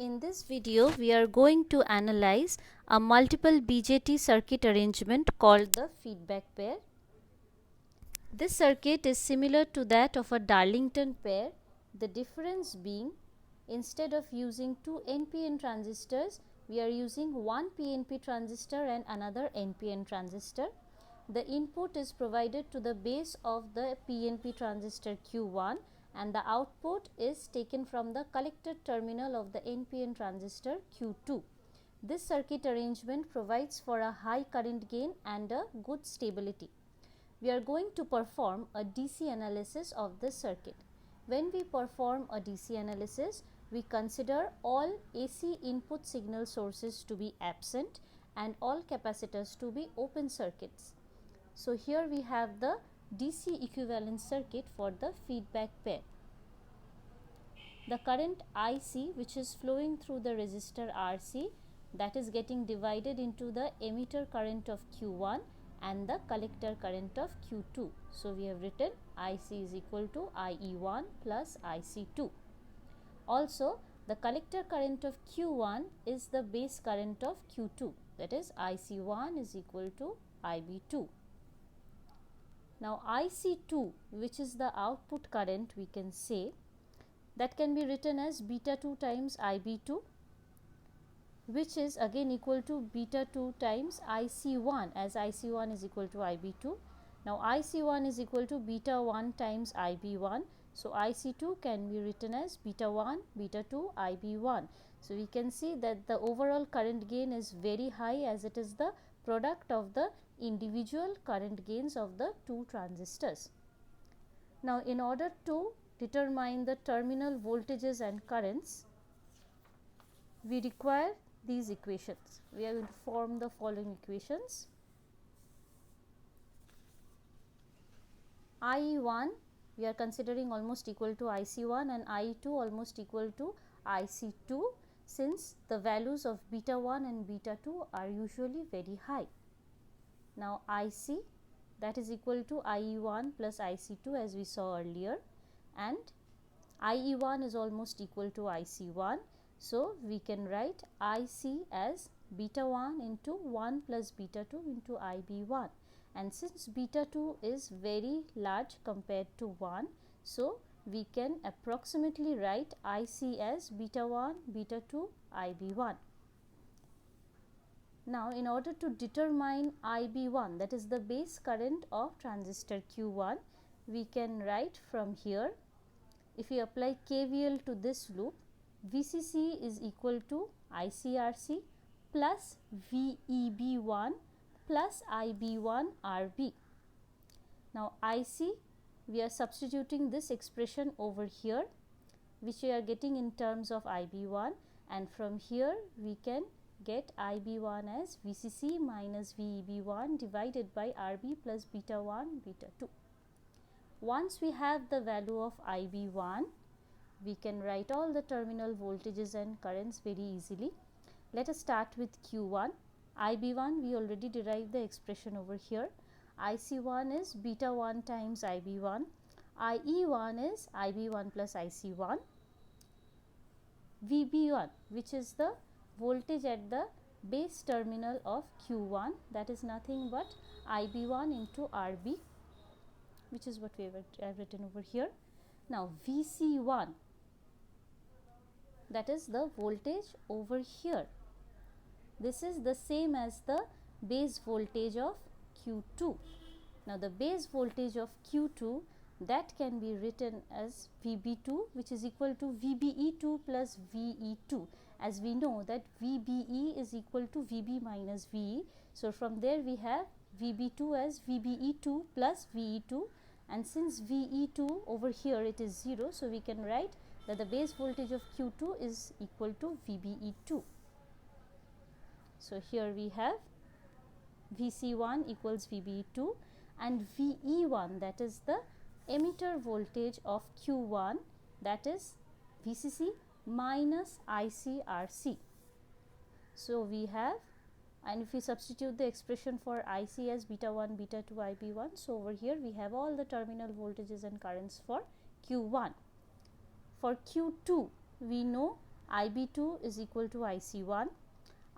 In this video, we are going to analyze a multiple BJT circuit arrangement called the feedback pair. This circuit is similar to that of a Darlington pair, the difference being instead of using two NPN transistors, we are using one PNP transistor and another NPN transistor. The input is provided to the base of the PNP transistor Q1 and the output is taken from the collector terminal of the NPN transistor Q2. This circuit arrangement provides for a high current gain and a good stability. We are going to perform a DC analysis of this circuit. When we perform a DC analysis, we consider all AC input signal sources to be absent and all capacitors to be open circuits. So here we have the DC equivalent circuit for the feedback pair. The current IC, which is flowing through the resistor RC, that is getting divided into the emitter current of Q1 and the collector current of Q2. So we have written IC is equal to IE1 plus IC2. Also, the collector current of Q1 is the base current of Q2, that is IC1 is equal to IB2. Now IC2, which is the output current, we can say that can be written as beta 2 times IB2, which is again equal to beta 2 times IC1, as IC1 is equal to IB2. Now IC1 is equal to beta 1 times IB1. So IC2 can be written as beta 1, beta 2, IB1. So we can see that the overall current gain is very high, as it is the product of the individual current gains of the two transistors. Now in order to determine the terminal voltages and currents, we require these equations. We are going to form the following equations. IE1 we are considering almost equal to IC1 and IE2 almost equal to IC2, since the values of beta 1 and beta 2 are usually very high. Now IC, that is equal to IE1 plus IC2, as we saw earlier, and IE1 is almost equal to IC1. So we can write IC as beta 1 into 1 plus beta 2 into IB1, and since beta 2 is very large compared to 1, so we can approximately write IC as beta 1, beta 2, IB1. Now in order to determine IB1, that is the base current of transistor Q1, we can write from here, if we apply KVL to this loop, VCC is equal to ICRC plus VEB1 plus IB1 RB. Now IC, we are substituting this expression over here, which we are getting in terms of IB1, and from here we can get IB1 as VCC minus VEB1 divided by RB plus beta 1 beta 2. Once we have the value of IB1, we can write all the terminal voltages and currents very easily. Let us start with Q1. IB1, we already derived the expression over here. IC1 is beta 1 times IB1. IE1 is IB1 plus IC1. VB1, which is the voltage at the base terminal of Q1, that is nothing but IB1 into RB, which is what we have written over here. Now VC1, that is the voltage over here. This is the same as the base voltage of Q2. Now the base voltage of Q2, that can be written as VB2, which is equal to VBE2 plus VE2, as we know that VBE is equal to VB minus VE. So from there we have VB2 as VBE2 plus VE2, and since VE2 over here it is 0, so we can write that the base voltage of Q2 is equal to VBE2. So here we have VC1 equals VBE2 and VE1, that is the emitter voltage of Q1, that is VCC minus ICRC. So we have, and if we substitute the expression for IC as beta 1, beta 2, IB1, so over here we have all the terminal voltages and currents for Q1. For Q2, we know IB2 is equal to IC1,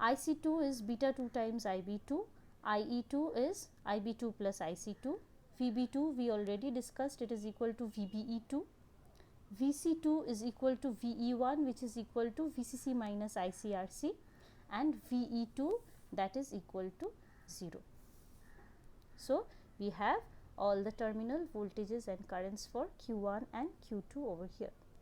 IC2 is beta 2 times IB2, IE2 is IB2 plus IC2, VB2 we already discussed, it is equal to VBE2, VC2 is equal to VE1 which is equal to VCC minus ICRC, and VE2 that is equal to 0. So, we have all the terminal voltages and currents for Q1 and Q2 over here.